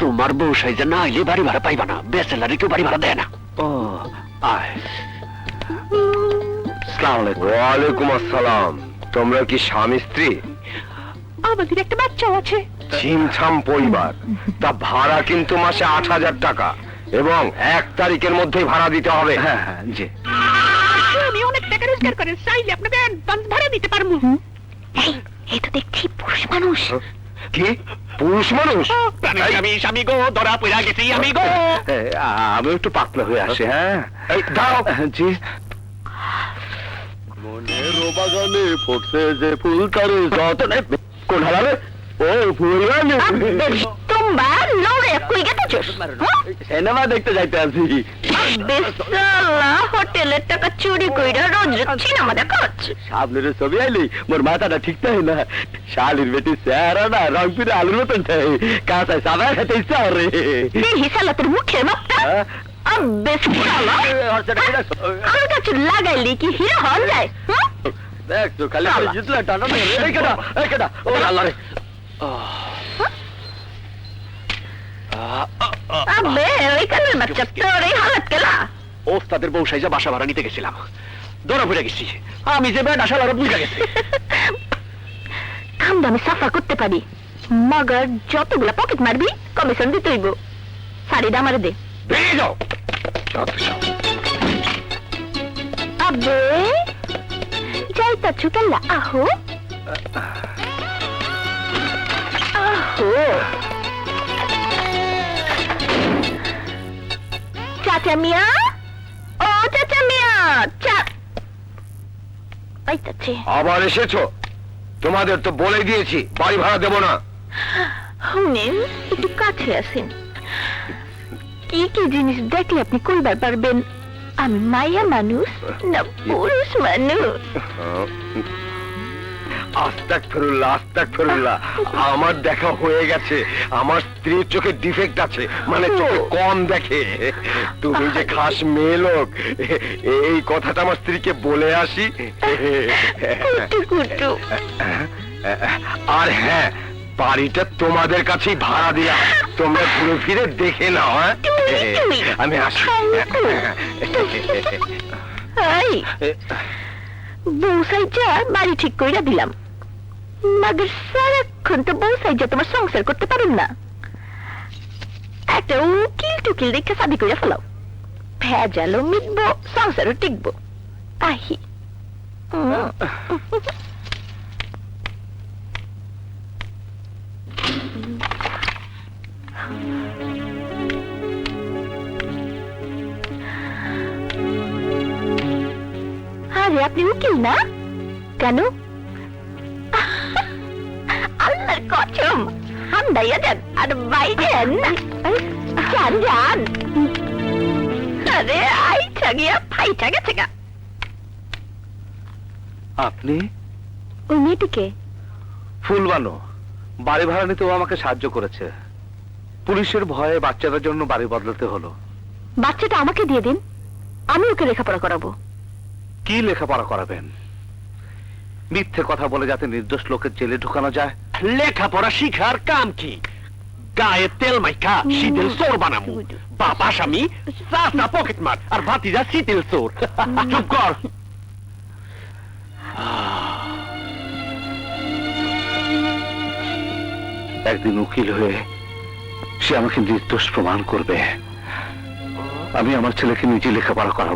তোমার বউ সাইজা না হইলে বাড়ি ভাড়া পাইবা না, ব্যাচেলারে কেউ বাড়ি ভাড়া দেয় না। ও আয়। আসসালামু আলাইকুম। ওয়ালাইকুম আসসালাম। তোমরা কি স্বামী স্ত্রী? আমাদের একটা বাচ্চাও আছে। ছিমছাম পরিবার। তা ভাড়া কিন্তু মাসে 8,000 টাকা এবং 1 তারিখের মধ্যেই ভাড়া দিতে হবে। হ্যাঁ হ্যাঁ জি। আমি অনেক টাকা রোজগার করে, চাইলে আপনাকে অ্যাডভান্স ভাড়া দিতে পারবো। এই তো দেখছি পুরুষ মানুষ। কি পুরুষ মানুষ? আমি স্বামী গো, ধরা পড়া গেছি আমি গো। আমি একটু পাতলা হয়ে আসি। হ্যাঁ এই দাও। জি। মনের বাগানে ফুটছে যে ফুল তার যতনে কোন হালালে ও ফুল গানে তোমার লড়ে কই গেতেছস? সিনেমা দেখতে যাইতে আছি। বিশালা হোটেলের টাকা চুরি কইরা রোজ রোজ সিনেমা দেখাচ্ছ। সামনের ছবি আইলি মোর মাথাটা ঠিক তাই না, শালির বেটি চেহারা না রং পিরে আলুর মতন চাই, কাঁচা সাদা খেতে ইচ্ছা রে। দেখি শালা তোর মুখের মুখটা আমার কাছে লাগাইলি কি হিরো হন যায়? দেখ তো খালি জিতলে টানা রে এই কেডা ও আল্লাহ রে। আবে ওই কালের বাচ্চা তোর এই হালত কেলা? ওস্তাদের বউ সাইজা বাসা ভাড়া নিতে গেছিলাম, ধরা পড়ে গেছি। আমি যে বেড আসাল আরো বুঝা গেছে। কামটা আমি সাফা করতে পারি, মগর যতগুলা পকেট মারবি কমিশন দিতে হইব। শাড়িটা আমারে দে। বেরিয়ে যাও। আবে যাইতাছু কেলা? আহো আহো। চাচা মিয়া, ও চাচা মিয়া, চা পাইতাছে। আবার এসেছো? তোমাদের তো বলে দিয়েছি বাড়ি ভাড়া দেব না। শুনেন, একটু কাছে আসেন। কি কি জিনিস দেখলে আপনি কইবার পারবেন আমি মাইয়া মানুষ না পুরুষ মানুষ? আস্তাগফিরুল্লাহ আস্তাগফিরুল্লাহ। আমার দেখা হয়ে গেছে। আমার স্ত্রীর চোখে ডিফেক্ট আছে, মানে চোখে কম দেখে। তুমি যে খাস মেয়ে লোক, এই কথাটা আমার স্ত্রীকে বলে আসি। কুটু কুটু। আর হ্যাঁ, বাড়িটা তোমাদের কাছেই ভাড়া দিলাম, তোমরা ঘুরে ফিরে দেখে নাও। আমি আসি। এই বউ সাইজা বাড়ি ঠিক কইরা দিলাম, মাগের সারাক্ষণ তো বউ সাইজা তোমার সংসার করতে পারেন না। একটা উকিল টুকিল দেখে শাদি কইরা ফেলাও, ভেজালও মিটবো, সংসারও টিকবো। আহি আরে আপনি উকিল না? কেন? আল্লাহর কসম হামদাইয়া দেন আর বাইরেন যান যান। আরে আইছা গিয়া ফাইটা গেছে গা। আপনি? ওই মেয়েটিকে ফুলবানো বাড়ি ভাড়া নিতে ও আমাকে সাহায্য করেছে। পুলিশের ভয়ে বাচ্চাদের জন্য বাড়ি বদলাতে হলো। বাচ্চাটা আমাকে দিয়ে দিন, আমি ওকে লেখাপড়া করাবো। কি লেখাপড়া করাবেন? মিথ্যে কথা বলে যাতে নির্দোষ লোকের জেলে ঢুকানো যায়। লেখাপড়া শিখার কাম কি? গায়ে তেল মাইখা শীতেল চোর বানামু। বাবা স্বামী চাচা পকেট মার আর ভাতিজা শীতেল চোর। চুপ কর। একদিন উকিল হয়ে সে আমাকে নির্দোষ প্রমাণ করবে। আমি আমার ছেলেকে নিজে লেখাপড়া করাবো।